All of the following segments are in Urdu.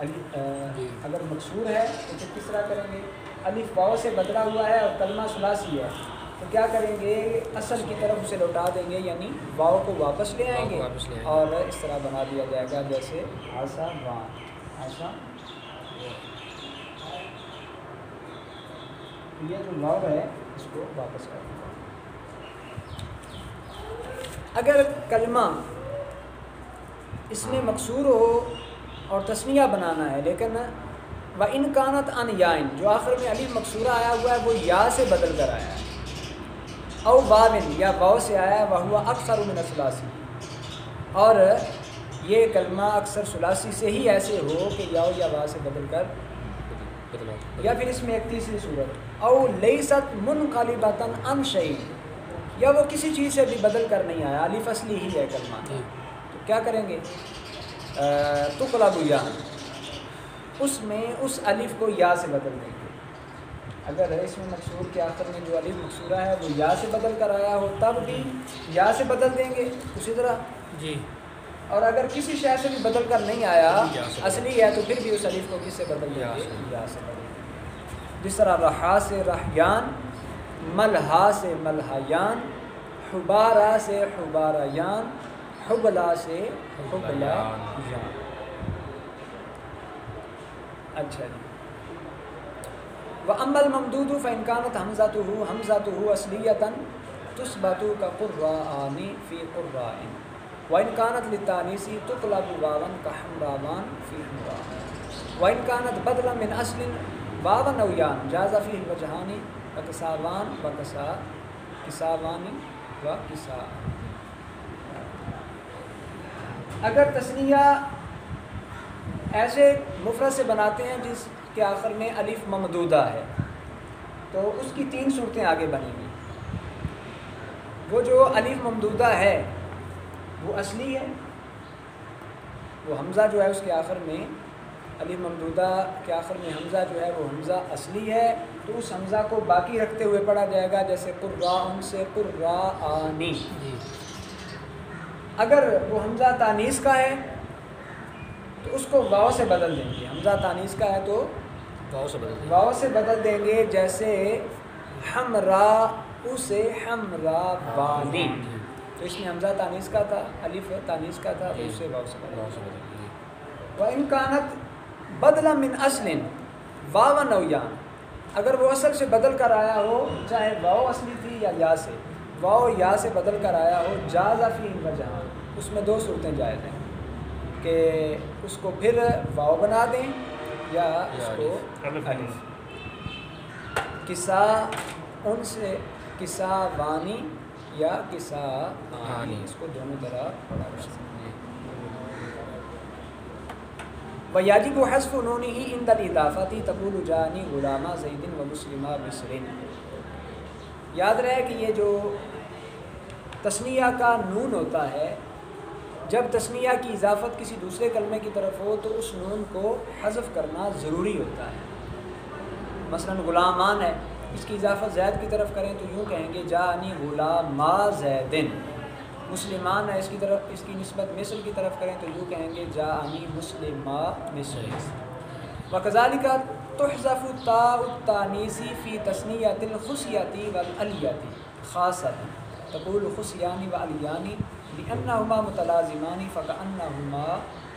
اگر مکسور ہے تو پھر کس طرح کریں گے؟ الف واو سے بدلا ہوا ہے اور کلمہ ثلاثی ہے تو کیا کریں گے؟ اصل کی طرف اسے لوٹا دیں گے، یعنی واو کو واپس لے آئیں گے اور اس طرح بنا دیا جائے گا جیسے آسا وان، آسا یہ جو واو ہے اس کو واپس کر دیں گے۔ اگر کلمہ اس میں مکسور ہو اور تثنیہ بنانا ہے لیکن و ان کانت ان یائن جو آخر میں الف مکسورہ آیا ہوا ہے وہ یا سے بدل کر آیا ہے، او واون یا واو سے آیا ہے، وہو اکثر من الثلاثی اور یہ کلمہ اکثر ثلاثی سے ہی ایسے ہو کہ یا یا واو سے بدل کر، یا پھر اس میں ایک تیسری صورت او لیست منقلبۃ عن شیء یا وہ کسی چیز سے بھی بدل کر نہیں آیا، الف اصلی ہی ہے کلمہ، تو کیا کریں گے؟ تقلب یا، اس میں اس الف کو یا سے بدل دیں گے۔ اگر اس میں مکسور کے آخر میں جو الف مکسورہ ہے وہ یا سے بدل کر آیا ہو تب بھی یا سے بدل دیں گے اسی طرح جی، اور اگر کسی شے سے بھی بدل کر نہیں آیا اصلی ہے تو پھر بھی اس الف کو کس سے بدل دیں گے؟ یا سے بدل دیں گے۔ جس طرح رہا سے رحیان، ملہا سے ملہیان، حبارہ سے حباریان، حبلا سے حبلیان۔ اچھا جی، وَأَمَّا الْمَمْدُودُ فَإِنْ كَانَتْ حَمْزَتُهُ أَصْلِيَّةً تُثْبَتُ كَقُرَّآنِ فِي قُرَّاءٍ وَإِنْ كَانَتْ لِلتَّأْنِيثِ تُقْلَبُ وَاوًا كَحَمْرَاوَانِ فِي حُمْرَاءٍ وَإِنْ كَانَتْ بَدْلًا مِنْ أَصْلٍ وَاوًا أَوْ يَاءً جَازَ فِيهِ الْوَجْهَانِ وَكِسَاوَانِ وَكِسَاوَانِ وَكِسَاء۔ اگر تثنیہ ایسے مفرد سے بناتے ہیں جس کے آخر میں الف ممدودہ ہے تو اس کی تین صورتیں آگے بنیں گی۔ وہ جو الف ممدودہ ہے وہ اصلی ہے، وہ حمزہ جو ہے اس کے آخر میں الف ممدودہ کے آخر میں حمزہ جو ہے وہ حمزہ اصلی ہے، تو اس حمزہ کو باقی رکھتے ہوئے پڑھا جائے گا جیسے قرآن سے قرآنی۔ اگر وہ حمزہ تانیث کا ہے تو اس کو واو سے بدل دیں گے، حمزہ تانیث کا ہے تو واو سے بدل دیں گے جیسے حمراء اسے حمرا وانی، تو اس میں حمزہ تانیث کا تھا، الف تانیث کا تھا تو اسے واو سے بدل دیں گے۔ وَإِنْ كَانَتْ بَدْلًا مِنْ أَصْلٍ وَاوًا أَوْ يَاءً اگر وہ اصل سے بدل کر آیا ہو، چاہے واو اصلی تھی یا سے، واو یا سے بدل کر آیا ہو، جاز فیہ الوجہان اس میں دو صورتیں جائز ہیں کہ اس کو پھر واو بنا دیں یا اس کو الف، کسا ان سے کسا وانی یا کسا آنی، اس کو دونوں طرح پڑھا جا سکتا ہے۔ وَيَجِبُ حَذْفُ نُونِهِ عِنْدَ الْإِضَافَةِ تَقُولُ جَاءَنِي غُلَامَ زَيْدٍ وَمُسْلِمَ بِصْرٍ۔ یاد رہے کہ یہ جو تثنیہ کا نون ہوتا ہے، جب تثنیہ کی اضافت کسی دوسرے کلمے کی طرف ہو تو اس نون کو حذف کرنا ضروری ہوتا ہے۔ مثلا غلامان ہے، اس کی اضافت زید کی طرف کریں تو یوں کہیں گے جاءنی غلاما زیدن۔ مسلمان ہے، اس کی نسبت مصر کی طرف کریں تو یوں کہیں گے جاءنی مسلما مصر۔ وَكَذَلِكَ تُحْذَفُ تَاءُ التَّأْنِيثِ فِي تَثْنِيَةِ الْخُصْيَةِ وَالْعَلْيَةِ خَاصَّةً تَقُولُ خُصْيَانِ وَعَلْيَانِ لِأَنَّهُمَا مُتَلَازِمَانِ فَكَأَنَّهُمَا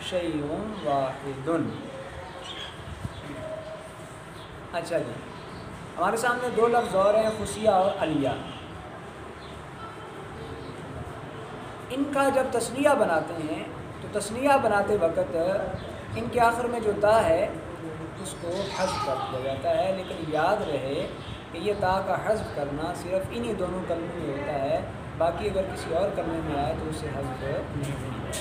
شَيْءٌ وَاحِدٌ۔ اچھا جی، ہمارے سامنے دو لفظ اور ہیں، خصیہ اور علیہ۔ ان کا جب تثنیہ بناتے ہیں تو تثنیہ بناتے وقت ان کے آخر میں جو تا ہے اس کو حذف کر دیا جاتا ہے، لیکن یاد رہے کہ یہ تا کا حذف کرنا صرف انہی دونوں کلموں میں ہوتا ہے، باقی اگر کسی اور کلمے میں آئے تو اسے حذف نہیں ہوتا،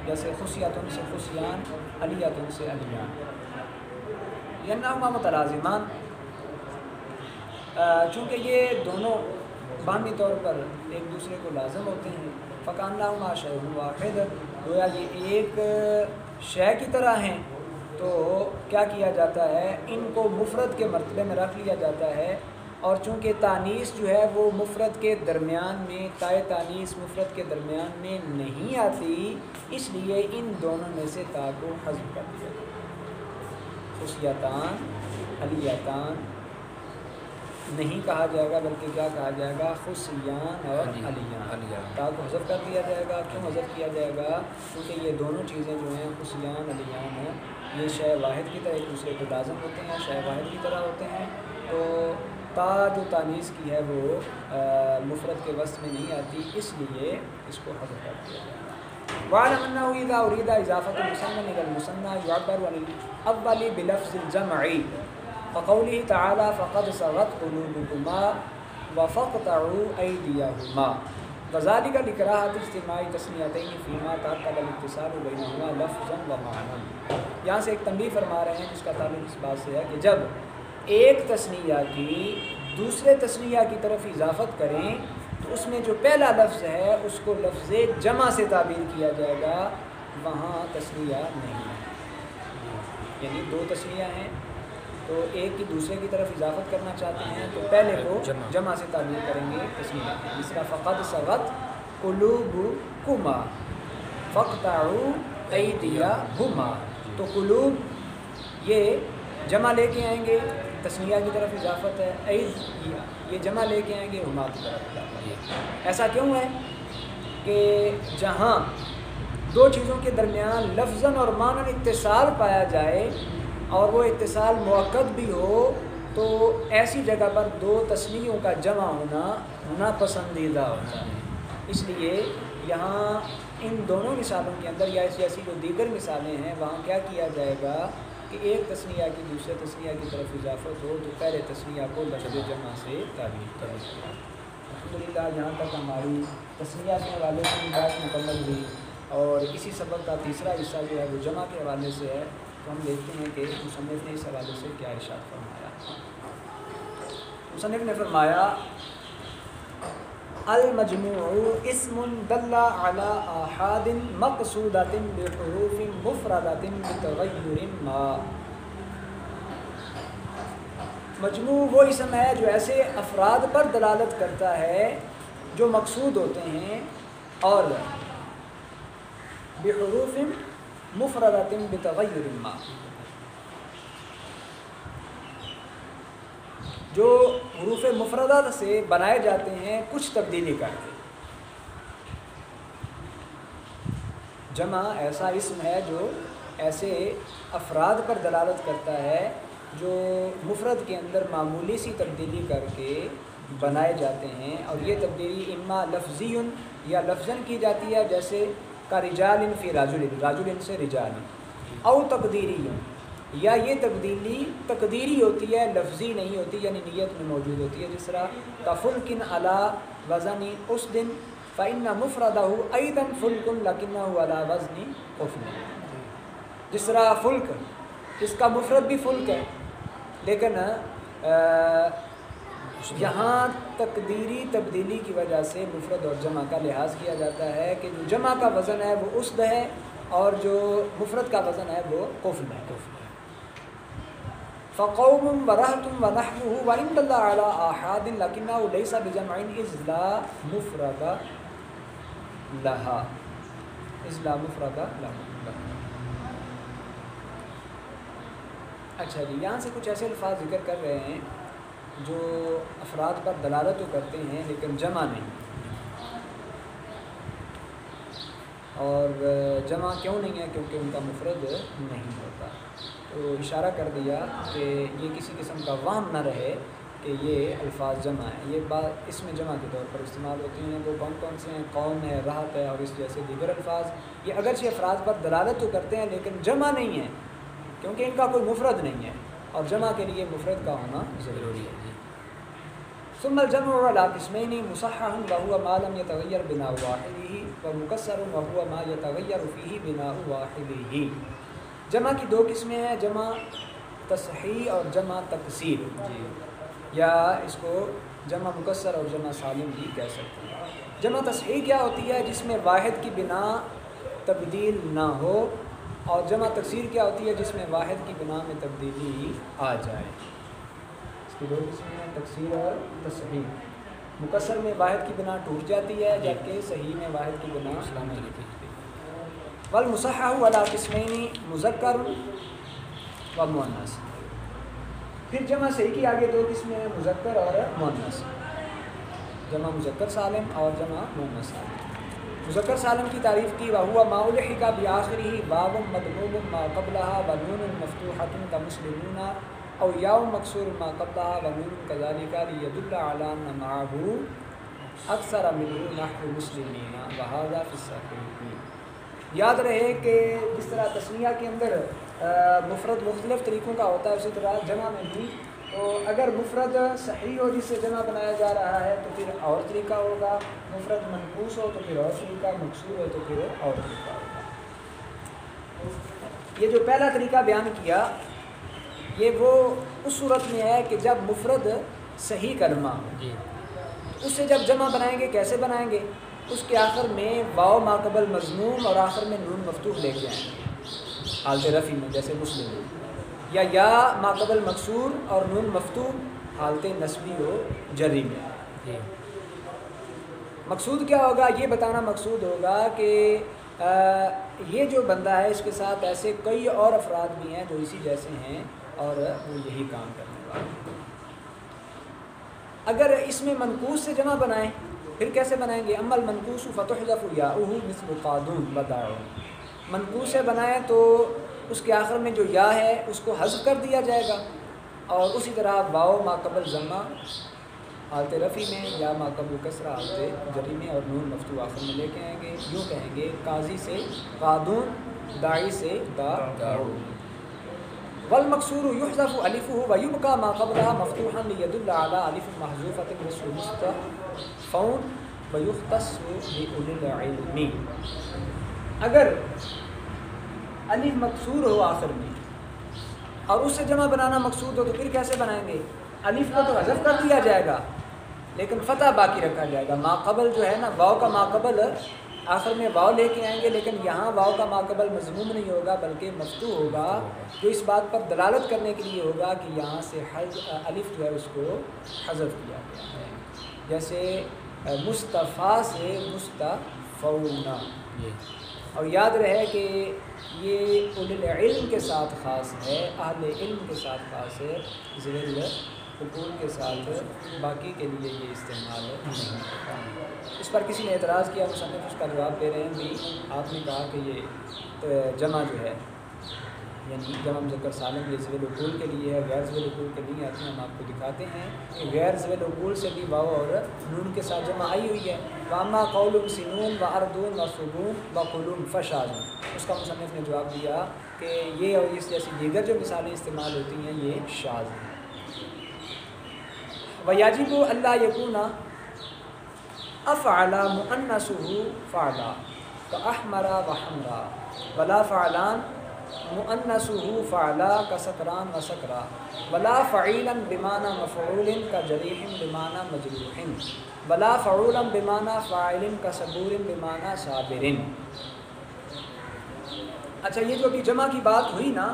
جیسے خصیاتن سے خصیان، علیاتن سے علیان، لأنہما متلازمان، چونکہ یہ دونوں باہمی طور پر ایک دوسرے کو لازم ہوتے ہیں۔ فَكَأَنَّهُمَا شَيْءٌ وَاحِدٌ، گویا یہ ایک شے کی طرح ہیں، تو کیا کیا جاتا ہے، ان کو مفرد کے مرتبے میں رکھ لیا جاتا ہے، اور چونکہ تانیث جو ہے وہ مفرد کے درمیان میں، تائے تانیث مفرد کے درمیان میں نہیں آتی، اس لیے ان دونوں میں سے تا کو حذف کر دیا جاتا ہے۔ خصیتان علیتان نہیں کہا جائے گا، بلکہ کیا کہا جائے گا؟ خصیان اور علیان۔ تا کو حذف کر دیا جائے گا۔ کیوں حذف کیا جائے گا؟ کیونکہ یہ دونوں چیزیں جو ہیں خصیان علیان ہیں، یہ شے واحد کی طرح ایک دوسرے کو لازم ہوتے ہیں، شے واحد کی طرح ہوتے ہیں، تو تا جو تانیث کی ہے وہ مفرد کے وسط میں نہیں آتی، اس لیے اس کو حذف کر دیا جائے گا۔ وَاعْلَمْ أَنَّهُ إِذَا أُرِيدَ إِضَافَةُ الْمُثَنَّى إِلَى الْمُثَنَّى يُعَبَّرُ عَنِ الْأَوَّلِ بِلَفْظِ الْجَمْعِ فقوله تعالى فقد صغت قلوبكما وفقطعوا أيديهما وذلك لكراهة اجتماع تثنيتين فيما تأكد الاتصال بينهما لفظا ومعنى۔ یہاں سے ایک تنبیہ فرما رہے ہیں جس کا تعلق اس بات سے ہے کہ جب ایک تثنیہ کی دوسرے تثنیہ کی طرف اضافت کریں تو اس میں جو پہلا لفظ ہے اس کو لفظ جمع سے تعبیر کیا جائے گا، وہاں تثنیہ نہیں ہے۔ یعنی دو تثنیہ ہیں تو ایک کی دوسرے کی طرف اضافت کرنا چاہتے ہیں تو پہلے کو جمع سے تعبیر کریں گے تثنیہ، جس کا فقد صغت قلوبکما فاقطعوا ایدیہما، تو قلوب یہ جمع لے کے آئیں گے، تثنیہ کی طرف اضافت ہے، ایدیہ یہ جمع لے کے آئیں گے، ہما کی طرف اضافت ہے۔ ایسا کیوں ہے کہ جہاں دو چیزوں کے درمیان لفظاً اور معناً اتصال پایا جائے اور وہ اتصال مؤکد بھی ہو تو ایسی جگہ پر دو تثنیوں کا جمع ہونا ناپسندیدہ ہوتا ہے۔ اس لیے یہاں ان دونوں مثالوں کے اندر یا ایسی جو دیگر مثالیں ہیں وہاں کیا کیا جائے گا کہ ایک تثنیہ کی دوسرے تثنیہ کی طرف اضافت ہو تو پہلے تثنیہ کو لفظ جمع سے تعبیر کریں۔ الحمدللہ جہاں تک ہماری تثنیہ کے حوالے سے بات مکمل ہوئی اور اسی سبق کا تیسرا حصہ جو ہے وہ جمع کے حوالے سے ہے، تو ہم دیکھتے ہیں کہ مصنف نے اس حوالے سے کیا ارشاد فرمایا۔ مصنف نے فرمایا المجموع اسم دل على آحاد مقصودۃ بحروف مفردۃ بتغیر ما۔ مجموع وہ اسم ہے جو ایسے افراد پر دلالت کرتا ہے جو مقصود ہوتے ہیں اور بحروف مفردۃ بتغیر ما، جو حروف مفردہ سے بنائے جاتے ہیں کچھ تبدیلی کر کے۔ جمع ایسا اسم ہے جو ایسے افراد پر دلالت کرتا ہے جو مفرد کے اندر معمولی سی تبدیلی کر کے بنائے جاتے ہیں، اور یہ تبدیلی اما لفظی یا لفظاً کی جاتی ہے، جیسے کا رجال فی راجل، راجل سے رجال، او تقدیری، یا یہ تبدیلی تقدیری ہوتی ہے، لفظی نہیں ہوتی، یعنی نیت میں موجود ہوتی ہے، جس طرح کفلکن علی وزن اسد فإن مفردہ ایضا فلک لکنہ علی وزن قفل۔ جس طرح فلک اس کا مفرد بھی فلک ہے، لیکن یہاں تقدیری تبدیلی کی وجہ سے مفرد اور جمع کا لحاظ کیا جاتا ہے کہ جو جمع کا وزن ہے وہ اسد ہے اور جو مفرد کا وزن ہے وہ قفل ہے۔ فقوم ورہتم ونحوہ وإن دل علی آحاد لکنہ لیس بجمع اذ لا مفرد لہا، اذ لا مفرد لہا۔ اچھا جی، یہاں سے کچھ ایسے الفاظ ذکر کر رہے ہیں جو افراد پر دلالت تو کرتے ہیں لیکن جمع نہیں، اور جمع کیوں نہیں ہے؟ کیونکہ ان کا مفرد نہیں ہوتا۔ تو اشارہ کر دیا کہ یہ کسی قسم کا وہم نہ رہے کہ یہ الفاظ جمع ہیں، یہ بات اس میں جمع کے طور پر استعمال ہوتی ہیں۔ وہ کون کون سے ہیں؟ قوم ہے، رہت ہے، اور اس جیسے دیگر الفاظ، یہ اگرچہ افراد پر دلالت تو کرتے ہیں لیکن جمع نہیں ہے کیونکہ ان کا کوئی مفرد نہیں ہے، اور جمع کے لیے مفرد کا ہونا ضروری ہے۔ ثم الجمع على قسمين مصحح وهو ما لم يتغير بناء واحده ومكسر وهو ما يتغير فيه بناء واحده۔ جمع کی دو قسمیں ہیں، جمع تصحیح اور جمع تکسیر، یا اس کو جمع مکسر اور جمع سالم بھی کہہ سکتے ہیں۔ جمع تصحیح کیا ہوتی ہے؟ جس میں واحد کی بنا تبدیل نہ ہو، اور جمع تکسیر کیا ہوتی ہے؟ جس میں واحد کی بنا میں تبدیلی آ جائے۔ اس کی دو قسمیں ہیں، تکسیر اور تصحیح۔ مکسر میں واحد کی بنا ٹوٹ جاتی ہے، جبکہ صحیح میں واحد کی بنا والمصحح علی قسمین مذکر و مؤنث. پھر جمع صحیح کی آگے دو قسمیں ہیں، مذکر اور مؤنث. جمع مذکر سالم اور جمع مؤنث سالم. مذکر سالم کی تعریف کی، وہو ما الحق بآخرہ واو مضموم ما قبلها ونون مفتوحۃ کمسلمون او یاء مکسور ما قبلها ونون كذلك لیدل علی ان معه اکثر منه نحو مسلمین وهذا فی الصحیح. یاد رہے کہ جس طرح تثنیہ کے اندر مفرد مختلف طریقوں کا ہوتا ہے، اسی طرح جمع میں بھی. تو اگر مفرد صحیح ہو جس سے جمع بنایا جا رہا ہے تو پھر اور طریقہ ہوگا، مفرد منقوص ہو تو پھر اور طریقہ، مکسور ہو تو پھر اور طریقہ ہوگا. یہ جو پہلا طریقہ بیان کیا یہ وہ اس صورت میں ہے کہ جب مفرد صحیح کلمہ ہو. اس سے جب جمع بنائیں گے کیسے بنائیں گے؟ اس کے آخر میں واو ما قبل مضموم اور آخر میں نون مفتوح لے کے آئیں گے حالت رفع میں، جیسے مسلم، یا ما قبل مکسور اور نون مفتوح حالت نصبی ہو جری میں. مقصود کیا ہوگا؟ یہ بتانا مقصود ہوگا کہ یہ جو بندہ ہے اس کے ساتھ ایسے کئی اور افراد بھی ہیں جو اسی جیسے ہیں اور وہ یہی کام کرنے والے. اگر اس میں منقوص سے جمع بنائیں پھر کیسے بنائیں گے؟ اما المنقوص فتحذف یاؤہ مثل قادون وداعون. منقوص سے بنائیں تو اس کے آخر میں جو یا ہے اس کو حذف کر دیا جائے گا، اور اسی طرح واو ما قبل ضمہ حالت رفع میں، یا ما قبل کسرہ حالت جری میں، اور نون مفتوح آخر میں لے کے آئیں گے. یوں کہیں گے قاضی سے قادون، داعی سے داعون. والمکسور یحذف الفہ ویبقى ما قبلها مفتوحا لیدل علی الف محذوفۃ مثل مستفون ویختص باولی العلم. اگر الف مکسور ہو آخر میں اور اس سے جمع بنانا مقصود ہو تو پھر کیسے بنائیں گے؟ الف کو تو حذف کر دیا جائے گا لیکن فتح باقی رکھا جائے گا. ما قبل جو ہے نا، واو کا ما قبل آخر میں واو لے کے آئیں گے، لیکن یہاں واو کا ما قبل مضموم نہیں ہوگا بلکہ مفتوح ہوگا، جو اس بات پر دلالت کرنے کے لیے ہوگا کہ یہاں سے الف جو ہے اس کو حذف کیا گیا ہے. جیسے مصطفیٰ سے مستفون. اور یاد رہے کہ یہ اولو العلم کے ساتھ خاص ہے، اہل علم کے ساتھ خاص ہے، ذیل حقوق کے ساتھ باقی کے لیے یہ استعمال نہیں ہوتا. اس پر کسی نے اعتراض کیا، مصنف اس کا جواب دے رہے ہیں بھی آپ نے کہا کہ یہ جمع جو ہے یعنی جمع مذکر سالم یہ ذیل حقوق کے لیے ہے، غیر ذیل حقوق کے نہیں آتی. ہم آپ کو دکھاتے ہیں کہ غیر ذیل حقوق سے بھی واو اور نون کے ساتھ جمع آئی ہوئی ہے. واما قول سنون و اردون و صبون و قلون فشاذ. اس کا مصنف نے جواب دیا کہ یہ اور اس جیسی دیگر جو مثالیں استعمال ہوتی ہیں یہ شاذ ہیں. ویجب اللہ یکون افعل مؤنثہ فعلا کاحمر و حمرا ولا فعلان مؤنثہ فعلا کسکران و سکرا ولا فعیلا بمعنی مفعول کجریح بمعنی مجروح ولا فعولا بمعنی فاعل کصبور بمعنی صابر. اچھا، یہ جو ابھی جمع کی بات ہوئی نا،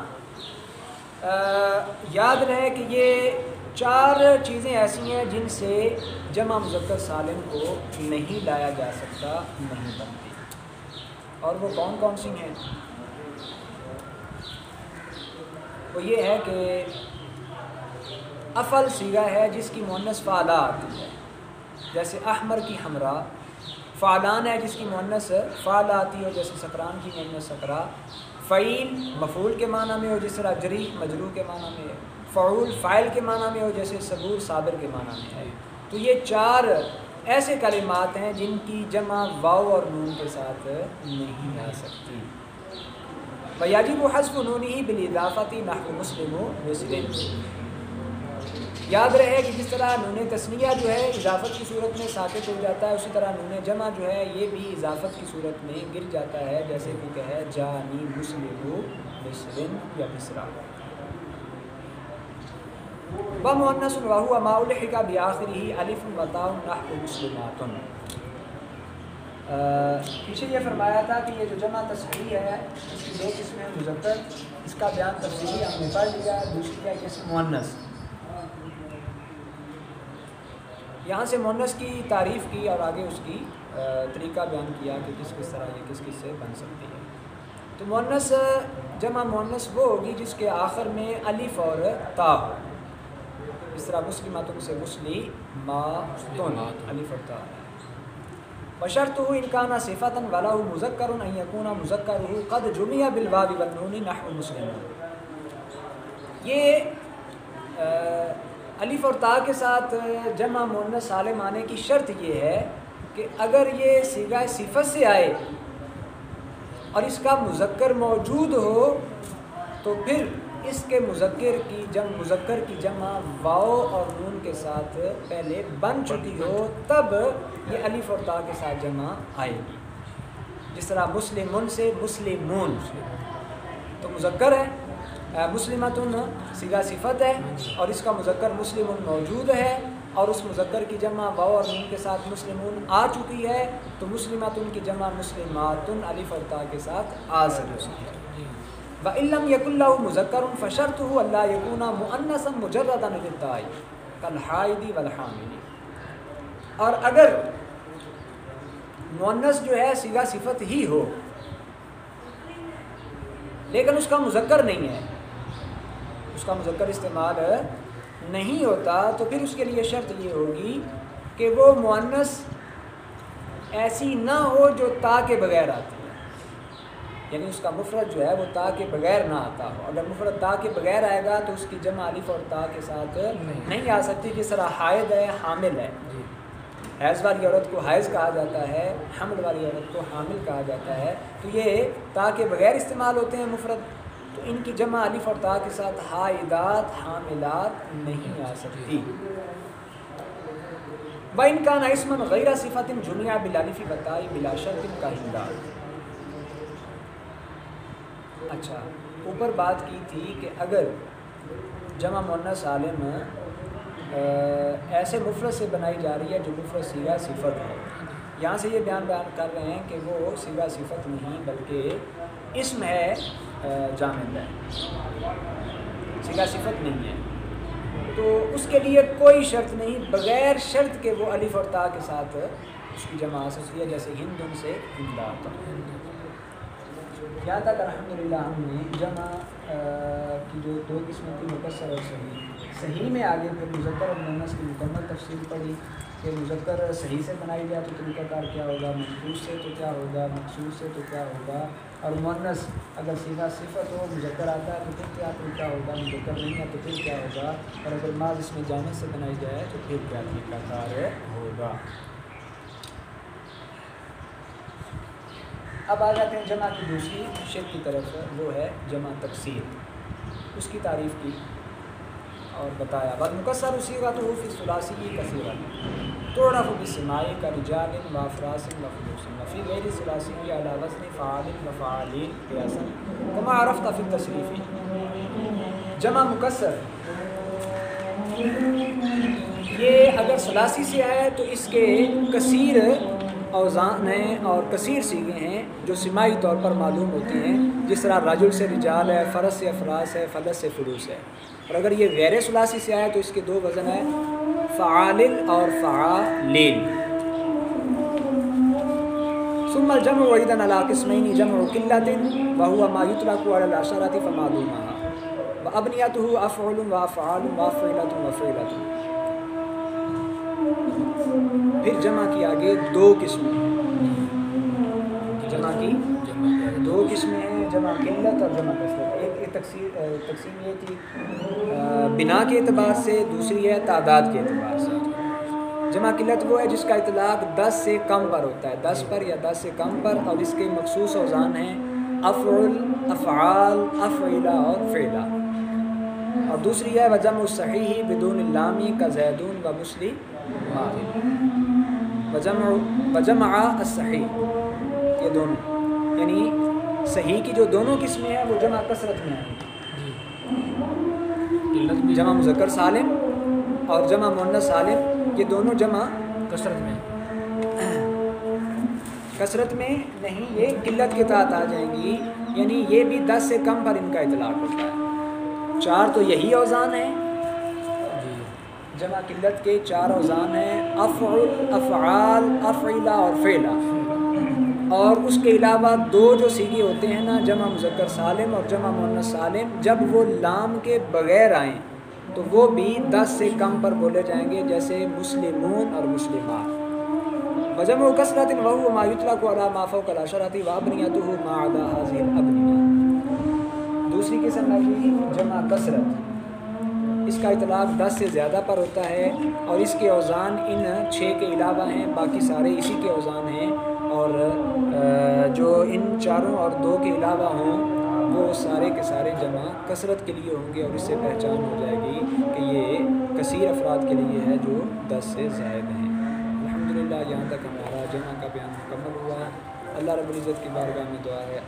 یاد رہے کہ یہ 4 چیزیں ایسی ہیں جن سے جمع مذکر سالم کو نہیں لایا جا سکتا، نہیں بنتی. اور وہ کون کون سی ہیں؟ وہ یہ ہے کہ افعل صیغہ ہے جس کی مؤنث فعلا آتی ہے، جیسے احمر کی حمرا. فعلان ہے جس کی مؤنث فعلا آتی ہو، جیسے سکران کی مؤنث سکرا. فعیل مفعول کے معنی میں ہو، جس طرح جریح مجرور کے معنی میں ہے. فعول فاعل کے معنی میں ہو، جیسے صبور صابر کے معنی میں ہے. تو یہ 4 ایسے کلمات ہیں جن کی جمع واو اور نون کے ساتھ نہیں آ سکتی. ویجب حذف نونہ بالاضافۃ نحو مسلم مسلم. یاد رہے کہ جس طرح نون تثنیہ جو ہے اضافت کی صورت میں ساکت ہو جاتا ہے، اسی طرح نون جمع جو ہے یہ بھی اضافت کی صورت میں گر جاتا ہے، جیسے کہ کہے جانی مسلم مسلم یا مصرا. ومؤنث وهو ما الحق بآخرہ الف و تاء نحو مسلمات. پیچھے یہ فرمایا تھا کہ یہ جو جمع تصحیح ہے اس کی 2 قسمیں مذکر، اس کا بیان تفصیلی ہم نے پڑھ لیا. دوسری ہے قسم مؤنث. یہاں سے مؤنث کی تعریف کی اور آگے اس کی طریقہ بیان کیا کہ کس طرح یہ کس سے بن سکتی ہے. تو مؤنث جمع مؤنث وہ ہوگی جس کے آخر میں الف اور تا ہو، اس طرح مسلماتن سے مسلماتن الف اور تا. وشرطه إن كان صفة وله مذكر أن يكون مذكره قد جمع بالواو والنون نحو مسلمون. یہ الف اور تا کے ساتھ جمع مؤنث سالم آنے کی شرط یہ ہے کہ اگر یہ صیغہ صفت سے آئے اور اس کا مذکر موجود ہو تو پھر اس کے مذکر کی جمع واو اور نون کے ساتھ پہلے بن چکی ہو، تب یہ الف اور تا کے ساتھ جمع آئے گی. جس طرح مسلمون سے مسلمون تو مذکر ہے، مسلمتن صیغہ صفت ہے اور اس کا مذکر مسلمون موجود ہے اور اس مذکر کی جمع واو اور نون کے ساتھ مسلمون آ چکی ہے، تو مسلمتن کی جمع مسلماتن الف اور تا کے ساتھ آ سکتی ہے. وَإِن لَّمْ يَكُن لَّهُ مُذَكَّرٌ فَشَرْطُهُ أَلَّا يَكُونَ مُؤَنَّثًا مُجَرَّدًا لِلتَّاءِ كَالْحَائِضِ وَالْحَامِلِ. اور اگر مؤنث جو ہے صیغہ صفت ہی ہو لیکن اس کا مذکر نہیں ہے، اس کا مذکر استعمال نہیں ہوتا، تو پھر اس کے لیے شرط یہ ہوگی کہ وہ مؤنث ایسی نہ ہو جو تا کے بغیر آتی ہے، یعنی اس کا مفرد جو ہے وہ تا کے بغیر نہ آتا ہو. اگر مفرد تا کے بغیر آئے گا تو اس کی جمع الف اور تا کے ساتھ نہیں آ سکتی. جس طرح حائض ہے، حامل ہے، حیض والی عورت کو حائض کہا جاتا ہے، حمل والی عورت کو حامل کہا جاتا ہے، تو یہ تا کے بغیر استعمال ہوتے ہیں مفرد، تو ان کی جمع الف اور تا کے ساتھ حائضات حاملات نہیں آ سکتی. وَإِن كَانَ اسْمًا غَيْرَ صِفَةٍ جُمِعَ بِالْأَلِفِ وَالتَّاءِ بِلَا شَرْطٍ كَهِنْدَارٍ. اچھا، اوپر بات کی تھی کہ اگر جمع مؤنث سالم ایسے مفرد سے بنائی جا رہی ہے جو مفرد صیغہ صفت ہے، یہاں سے یہ بیان کر رہے ہیں کہ وہ صیغہ صفت نہیں بلکہ اسم ہے جامد ہے، صیغہ صفت نہیں ہے، تو اس کے لیے کوئی شرط نہیں، بغیر شرط کے وہ الف اور تا کے ساتھ اس کی جمع آ سکتی ہے، جیسے ہندن سے ہندات. یہاں تک الحمدللہ ہم نے جمع کی جو دو قسمیں تھی مکسر اور صحیح میں آگے پھر مذکر اور مؤنث کی مکمل تفصیل پڑھی کہ مذکر صحیح سے بنائی جائے تو طریقہ کار کیا ہوگا، مخصوص سے تو کیا ہوگا، مخصوص سے تو کیا ہوگا، اور مؤنث اگر صیغہ صفت ہو مذکر آتا ہے تو پھر کیا طریقہ ہوگا، مذکر نہیں ہے تو پھر کیا ہوگا، اور اگر ماض اس میں جامد سے بنائی جائے تو پھر کیا طریقہ کار ہوگا. اب آ جاتے ہیں جمع کی دوسری شکل کی طرف، وہ ہے جمع تکسیر. اس کی تعریف کی اور بتایا. والمکسر صیغتہ فی الثلاثی کثیرا تعرف بالسماع كرجال وافراس وفلوس وفی غیر الثلاثی علی وزن فعال وفعالین قیاسا کما عرفت فی التصریف. جمع مکسر یہ اگر ثلاثی سے آئے تو اس کے کثیر اوزان ہیں اور کثیر صیغے ہیں جو سماعی طور پر معلوم ہوتی ہیں، جس طرح رجل سے رجال ہے، فرس سے افراس ہے، فلس سے فلوس ہے. اور اگر یہ غیر ثلاثی سے آئے تو اس کے دو وزن ہیں، فعال اور فعالین. ثم الجمع ايضا على قسمين، جمع قلة وهو ما يطلق على العشرة فمعلومها، وابنيته افعل وافعال وافعلة وفعلة. پھر جمع کی آگے دو قسمیں ہیں، جمع کی دو قسمیں ہیں، جمع قلت اور جمع کثرت. ایک تقسیم یہ تھی بنا کے اعتبار سے، دوسری ہے تعداد کے اعتبار سے. جمع قلت وہ ہے جس کا اطلاق 10 سے کم پر ہوتا ہے، 10 پر یا 10 سے کم پر، اور اس کے مخصوص اوزان ہیں افعل، افعال، افعلہ اور فعلہ. اور دوسری ہے وجمع الصحیح بدون اللام کا زیدون و مسلم وجمع الصحیح. یہ دونوں یعنی صحیح کی جو دونوں قسمیں ہیں وہ جمع کثرت میں ہیں، جمع مذکر سالم اور جمع مؤنث سالم، یہ دونوں جمع کثرت میں کثرت میں نہیں، یہ قلت کے تحت آ جائیں گی، یعنی یہ بھی 10 سے کم پر ان کا اطلاق ہوتا ہے. 4 تو یہی اوزان ہیں، جمع قلت کے 4 اوزان ہیں، افعل، افعال، افعلہ اور فعلہ. اور اس کے علاوہ دو جو سیغے ہوتے ہیں نا، جمع مذکر سالم اور جمع مؤنث سالم، جب وہ لام کے بغیر آئیں تو وہ بھی 10 سے کم پر بولے جائیں گے، جیسے مسلمون اور مسلمات۔ وجمع کثرۃ وهو ما یطلق علی ما فوق العشرۃ وابنیتہ ما عدا هذه الابنیہ۔ دوسری قسم ہے جمع کثرت، اس کا اطلاق 10 سے زیادہ پر ہوتا ہے اور اس کے اوزان ان 6 کے علاوہ ہیں، باقی سارے اسی کے اوزان ہیں، اور جو ان چاروں اور 2 کے علاوہ ہوں وہ سارے کے سارے جمع کثرت کے لیے ہوں گے، اور اس سے پہچان ہو جائے گی کہ یہ کثیر افراد کے لیے ہے جو 10 سے زائد ہیں۔ الحمدللہ یہاں تک ہمارا جمع کا بیان مکمل ہوا۔ اللہ رب العزت کی بارگاہ میں دعا ہے